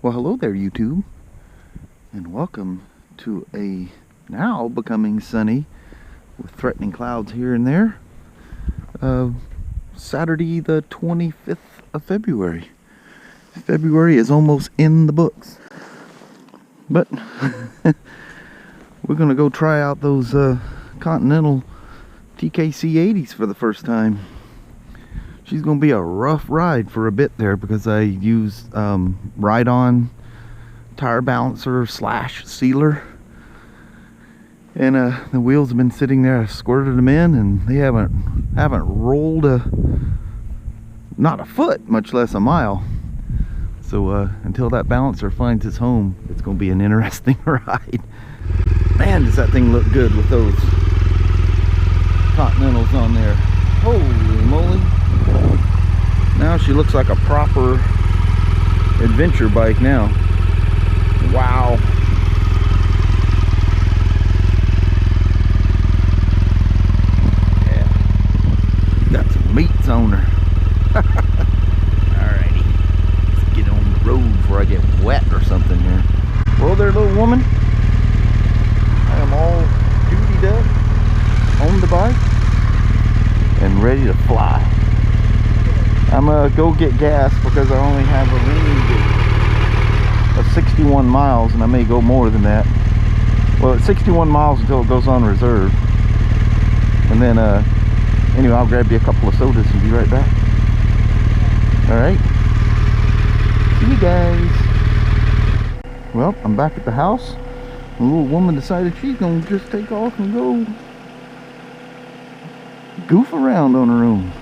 Well, hello there, YouTube, and welcome to a now becoming sunny with threatening clouds here and there. Saturday the 25th of February. February is almost in the books, but we're gonna go try out those Continental TKC80s for the first time. She's gonna be a rough ride for a bit there because I used ride-on tire balancer / sealer, and the wheels have been sitting there. I squirted them in, and they haven't rolled not a foot, much less a mile. So until that balancer finds its home, it's gonna be an interesting ride. Man, does that thing look good with those Continentals on there. Holy moly. Now she looks like a proper adventure bike now. Wow. Yeah. Got some meats on her. Alrighty. Let's get on the road before I get wet or something here. Well there, little woman. I am all dutied up on the bike and ready to fly. I'm gonna go get gas because I only have a range of 61 miles, and I may go more than that. Well, it's 61 miles until it goes on reserve, and then anyway, I'll grab you a couple of sodas and be right back. All right, see you guys. Well, I'm back at the house. The little woman decided she's gonna just take off and go goof around on her own.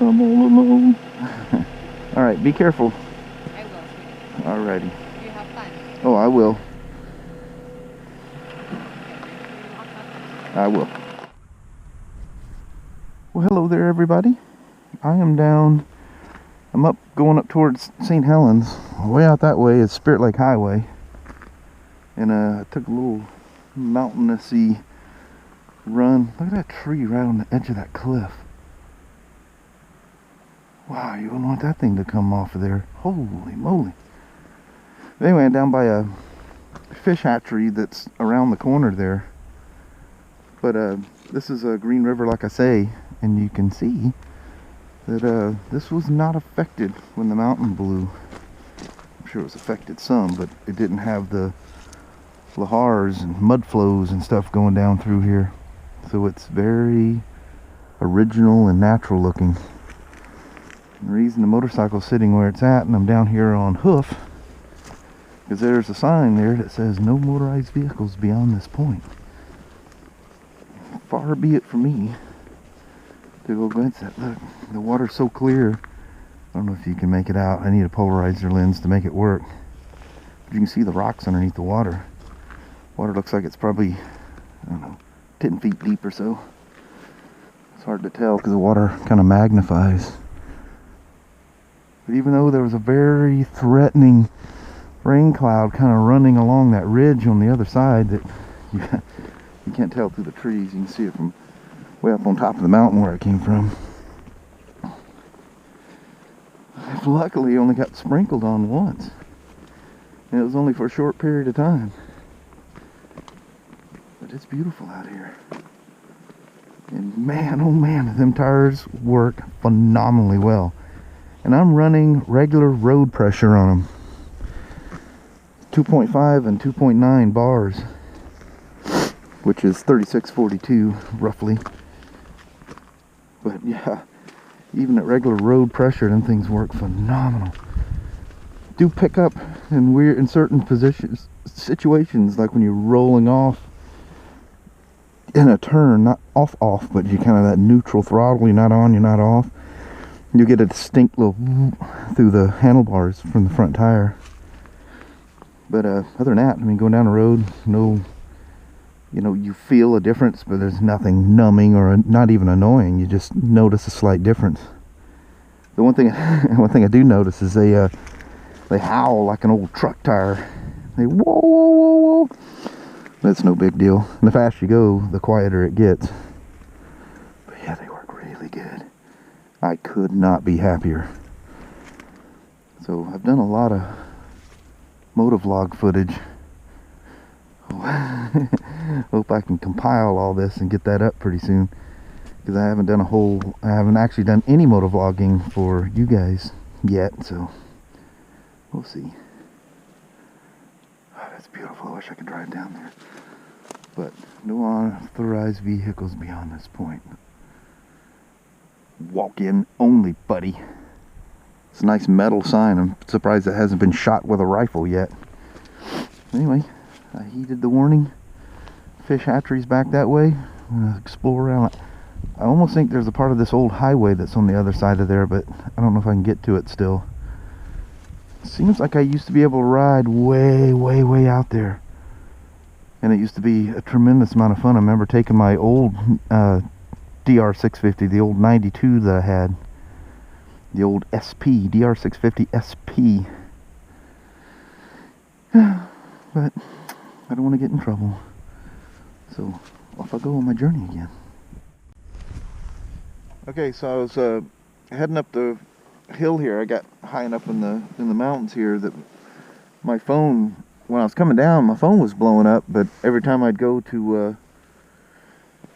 I'm all alone. Alright, be careful. I will, sweetie. Alrighty. You have fun. Oh, I will. I will. Well, hello there, everybody. I am down. I'm going up towards St. Helens. Way out that way is Spirit Lake Highway. And I took a little mountainousy run. Look at that tree right on the edge of that cliff. Wow, you wouldn't want that thing to come off of there. Holy moly. Anyway, I'm down by a fish hatchery that's around the corner there. But this is a Green River, like I say, and you can see that this was not affected when the mountain blew. I'm sure it was affected some, but it didn't have the lahars and mud flows and stuff going down through here. So it's very original and natural looking. The reason the motorcycle's sitting where it's at and I'm down here on hoof is there's a sign there that says no motorized vehicles beyond this point. Far be it from me to go against that. Look, the water's so clear. I don't know if you can make it out. I need a polarizer lens to make it work. But you can see the rocks underneath the water. Water looks like it's probably, I don't know, 10 feet deep or so. It's hard to tell because the water kind of magnifies. But even though there was a very threatening rain cloud kind of running along that ridge on the other side that you can't tell through the trees. You can see it from way up on top of the mountain where it came from. I've luckily only got sprinkled on once. And it was only for a short period of time. But it's beautiful out here. And man, oh man, them tires work phenomenally well. And I'm running regular road pressure on them. 2.5 and 2.9 bars, which is 3642 roughly. But yeah, even at regular road pressure, them things work phenomenal. Do pick up in certain situations, like when you're rolling off in a turn, not off, but you kind of that neutral throttle. You're not on, you're not off. You get a distinct little through the handlebars from the front tire. But other than that, I mean, going down the road, no, you know, you feel a difference, but there's nothing numbing or not even annoying. You just notice a slight difference. The one thing I do notice is they howl like an old truck tire. They whoa, whoa, whoa, whoa. That's no big deal. And the faster you go, the quieter it gets. But yeah, they work really good. I could not be happier. So So I've done a lot of motovlog footage. Hope I can compile all this and get that up pretty soon, because I haven't actually done any motovlogging for you guys yet, so we'll see. Oh, that's beautiful. I wish I could drive down there, but no unauthorized vehicles beyond this point. Walk in only, buddy. It's a nice metal sign. I'm surprised it hasn't been shot with a rifle yet. Anyway, I heeded the warning. Fish hatchery's back that way. I'm gonna explore around. I almost think there's a part of this old highway that's on the other side of there, but I don't know if I can get to it still. Seems like I used to be able to ride way out there, and it used to be a tremendous amount of fun. I remember taking my old DR650, the old 92 that I had, the old SP, DR650 SP. But I don't want to get in trouble, so off I go on my journey again. Okay, so I was heading up the hill here. I got high enough in the mountains here that my phone, when I was coming down, my phone was blowing up. But every time I'd go to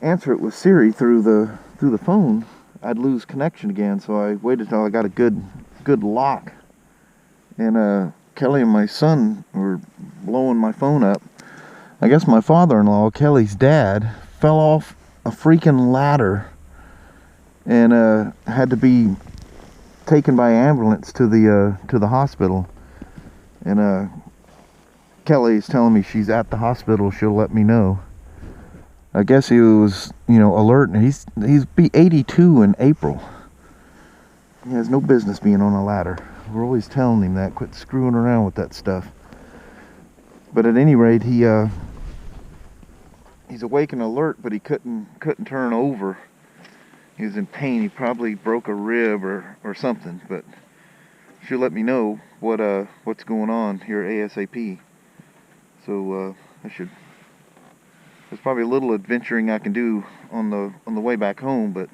answer it with Siri through the phone, I'd lose connection again. So I waited till I got a good lock, and Kelly and my son were blowing my phone up. I guess my father-in-law, Kelly's dad, fell off a freaking ladder and had to be taken by ambulance to the hospital. And Kelly's telling me she's at the hospital. She'll let me know. I guess he was, alert, and he's be 82 in April. He has no business being on a ladder. We're always telling him that. Quit screwing around with that stuff. But at any rate, he's awake and alert, but he couldn't turn over. He was in pain. He probably broke a rib or something. But she'll let me know what's going on here ASAP. So there's probably a little adventuring I can do on the way back home, but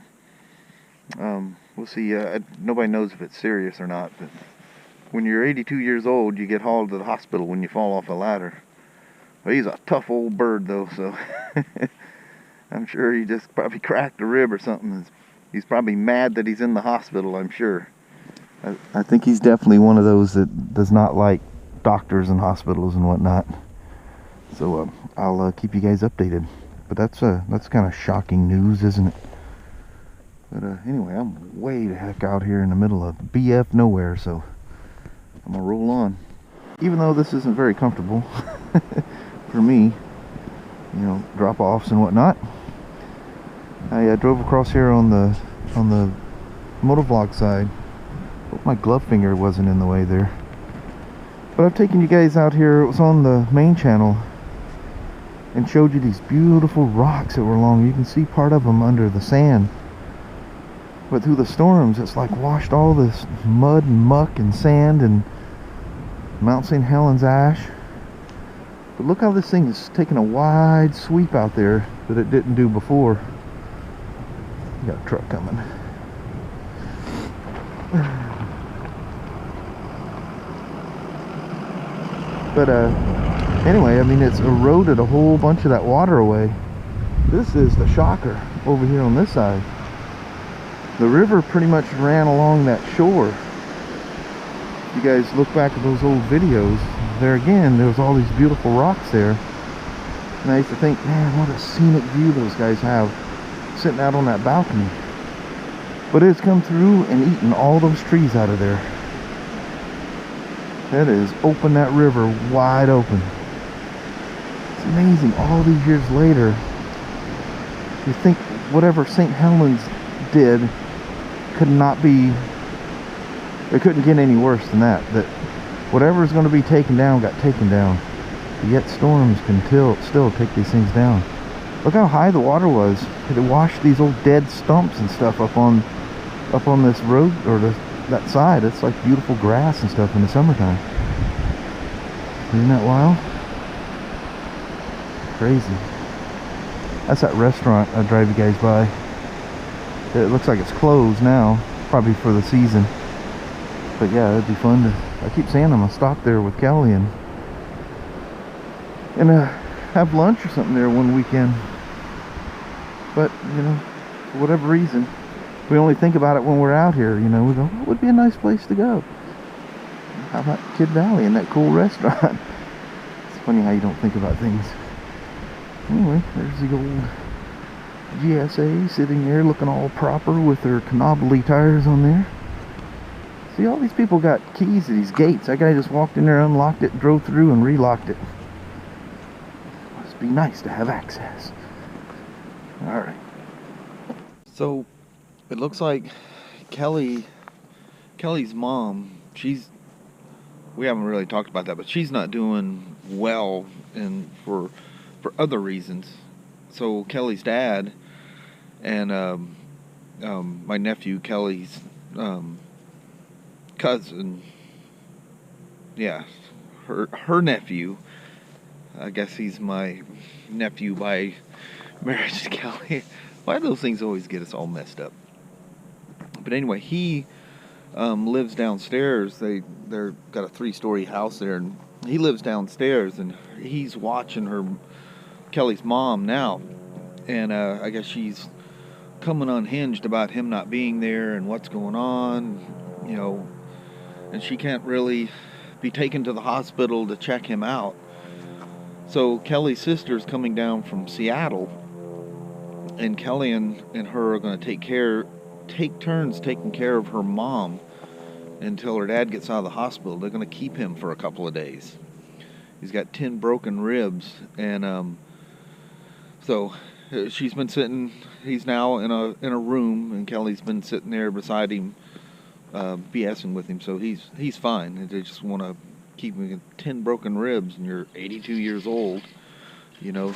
we'll see. Nobody knows if it's serious or not. But when you're 82 years old, you get hauled to the hospital when you fall off a ladder. Well, he's a tough old bird, though, so I'm sure he just probably cracked a rib or something. He's probably mad that he's in the hospital, I'm sure. I think he's definitely one of those that does not like doctors and hospitals and whatnot. So I'll keep you guys updated. But that's kind of shocking news, isn't it? But anyway, I'm way the heck out here in the middle of BF nowhere, so I'm gonna roll on. Even though this isn't very comfortable for me, drop-offs and whatnot. I drove across here on the motovlog side. Hope my glove finger wasn't in the way there. But I've taken you guys out here. It was on the main channel, and showed you these beautiful rocks that were along. You can see part of them under the sand. But through the storms, it's like washed all this mud and muck and sand and Mount St. Helens ash. But look how this thing is taking a wide sweep out there that it didn't do before. You got a truck coming. But anyway, I mean, it's eroded a whole bunch of that water away. This is the shocker over here on this side. The river pretty much ran along that shore. If you guys look back at those old videos, there again, there was all these beautiful rocks there. And I used to think, man, what a scenic view those guys have sitting out on that balcony. But it's come through and eaten all those trees out of there. That is opened that river wide open. It's amazing. All these years later, you think whatever St. Helens did could not be, it couldn't get any worse than that. That whatever is going to be taken down got taken down. But yet storms can still take these things down. Look how high the water was. It washed these old dead stumps and stuff up on this road, or that side. It's like beautiful grass and stuff in the summertime. Isn't that wild? Crazy. That's that restaurant I drive you guys by. It looks like it's closed now, probably for the season. But yeah, it'd be fun to I keep saying I'm gonna stop there with Kelly and have lunch or something there one weekend. But, you know, for whatever reason, we only think about it when we're out here, you know. We go, what would be a nice place to go? How about Kid Valley and that cool restaurant? It's funny how you don't think about things. Anyway, there's the old GSA sitting there looking all proper with their knobbly tires on there. See, all these people got keys to these gates. That guy just walked in there, unlocked it, drove through, and relocked it. Must be nice to have access. Alright. So, it looks like Kelly's mom, we haven't really talked about that, but she's not doing well and for other reasons. So Kelly's dad and my nephew Kelly's cousin, yeah, her nephew, I guess he's my nephew by marriage to Kelly. Why do those things always get us all messed up? But anyway, he lives downstairs. They've got a 3-story house there, and he lives downstairs, and he's watching Kelly's mom now, and I guess she's coming unhinged about him not being there and what's going on, you know, and she can't really be taken to the hospital to check him out. So Kelly's sister's coming down from Seattle, and Kelly and her are going to take turns taking care of her mom until her dad gets out of the hospital. They're going to keep him for a couple of days. He's got 10 broken ribs, and so she's been sitting. He's now in a room, and Kelly's been sitting there beside him, BSing with him. So he's fine. They just want to keep him. 10 broken ribs, and you're 82 years old. You know,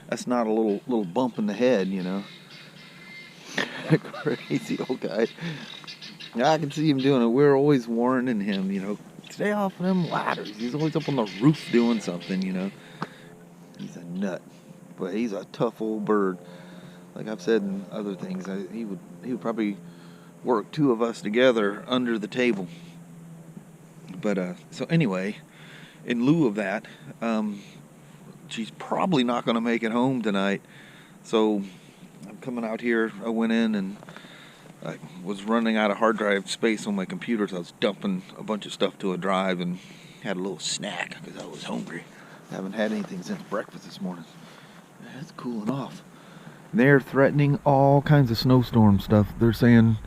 that's not a little bump in the head. You know, crazy old guy. I can see him doing it. We're always warning him. You know, stay off of them ladders. He's always up on the roof doing something. You know, he's a nut. But he's a tough old bird. Like I've said in other things, he would probably work 2 of us together under the table. But so anyway, in lieu of that, she's probably not going to make it home tonight. So I'm coming out here. I went in and I was running out of hard drive space on my computer, so I was dumping a bunch of stuff to a drive and had a little snack because I was hungry. I haven't had anything since breakfast this morning. It's cooling off. They're threatening all kinds of snowstorm stuff. They're saying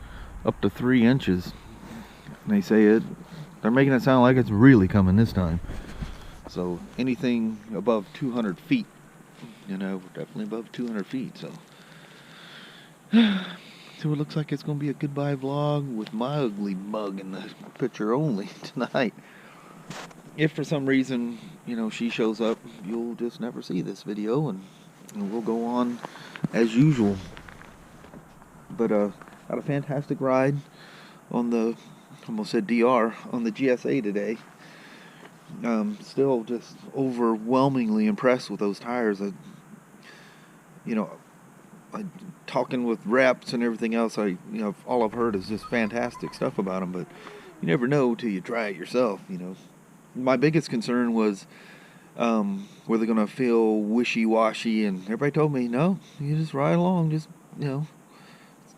up to 3 inches. And they say they're making it sound like it's really coming this time. So anything above 200 feet, you know, we're definitely above 200 feet. So it looks like it's going to be a goodbye vlog with my ugly mug in the picture only tonight. If for some reason, you know, she shows up, you'll just never see this video, and we'll go on as usual. But had a fantastic ride on the, almost said DR, on the GSA today. Still just overwhelmingly impressed with those tires. Talking with reps and everything else, all I've heard is just fantastic stuff about them, but you never know till you try it yourself, you know. My biggest concern was were they going to feel wishy-washy, and everybody told me, no, you just ride along, just, you know,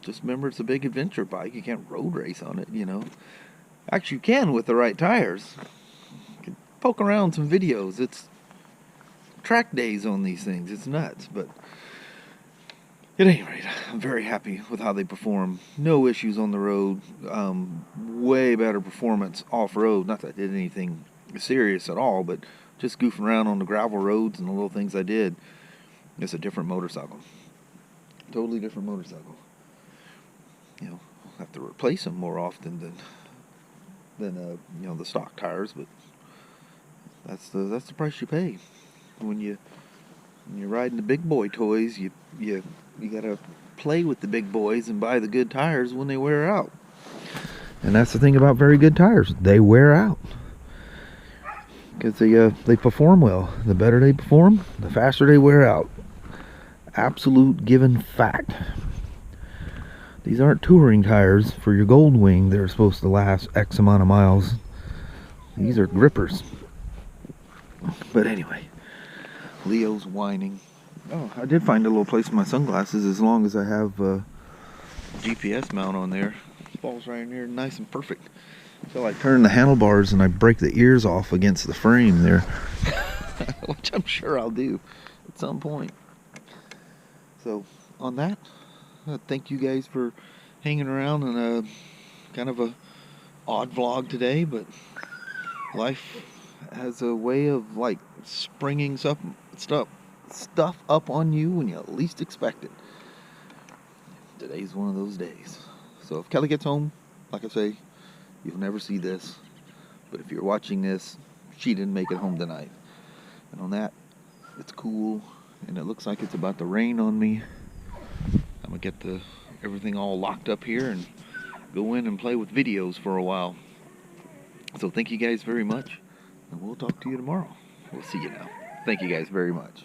just remember it's a big adventure bike, you can't road race on it, you know. Actually, you can with the right tires. You can poke around some videos. It's track days on these things, it's nuts, but at any rate, I'm very happy with how they perform. No issues on the road, way better performance off-road. Not that I did anything serious at all, but just goofing around on the gravel roads and the little things I did. It's a different motorcycle. Totally different motorcycle. You know, I'll have to replace them more often than you know, the stock tires, but that's the price you pay when you're riding the big boy toys. You gotta play with the big boys and buy the good tires when they wear out. And that's the thing about very good tires, they wear out. Because they perform well. The better they perform, the faster they wear out. Absolute given fact. These aren't touring tires for your Gold Wing. They're supposed to last X amount of miles. These are grippers. But anyway, Leo's whining. Oh, I did find a little place for my sunglasses as long as I have GPS mount on there. Falls right in here, nice and perfect. So I turn the handlebars and I break the ears off against the frame there, which I'm sure I'll do at some point. So on that, thank you guys for hanging around on a kind of a odd vlog today, but life has a way of like springing stuff up on you when you least expect it. Today's one of those days. So if Kelly gets home, like I say, you'll never see this. But if you're watching this, she didn't make it home tonight. And on that, it's cool, and it looks like it's about to rain on me. I'm gonna get everything all locked up here and go in and play with videos for a while. So thank you guys very much, and we'll talk to you tomorrow. We'll see you now. Thank you guys very much.